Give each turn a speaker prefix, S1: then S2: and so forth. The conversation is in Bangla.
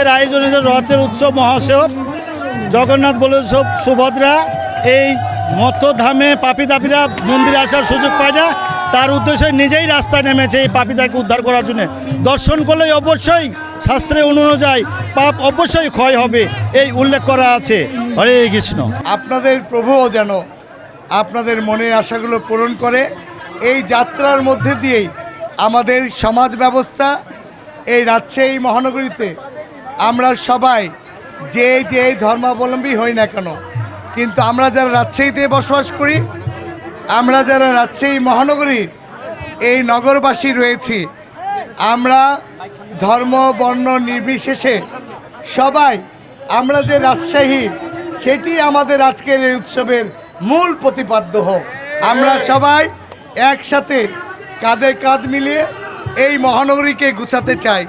S1: এর আয়োজনিত রথের উৎসব মহাসেব জগন্নাথ বলদেব সুভদ্রা এই মত্তধামে পাপীতাপীরা মন্দিরে আসার সুযোগ পায় না, তার উদ্দেশ্যে নিজেই রাস্তায় নেমেছে এই পাপীতাকে উদ্ধার করার জন্য। দর্শন করলেই অবশ্যই শাস্ত্রে অনুযায়ী পাপ অবশ্যই ক্ষয় হবে, এই উল্লেখ করা আছে। হরে কৃষ্ণ।
S2: আপনাদের প্রভুও যেন আপনাদের মনের আশাগুলো পূরণ করে। এই যাত্রার মধ্যে দিয়েই আমাদের সমাজ ব্যবস্থা এই রাজশাহী মহানগরীতে আমরা সবাই যে ধর্মাবলম্বী হই না কেন, কিন্তু আমরা যারা রাজশাহীতে বসবাস করি, আমরা যারা রাজশাহী মহানগরী এই নগরবাসী রয়েছি, আমরা ধর্ম বর্ণ নির্বিশেষে সবাই আমরা যে রাজশাহী, সেটি আমাদের আজকের এই উৎসবের মূল প্রতিপাদ্য হোক। আমরা সবাই একসাথে কাঁধে কাঁধ মিলিয়ে এই মহানগরীকে গুছাতে চাই।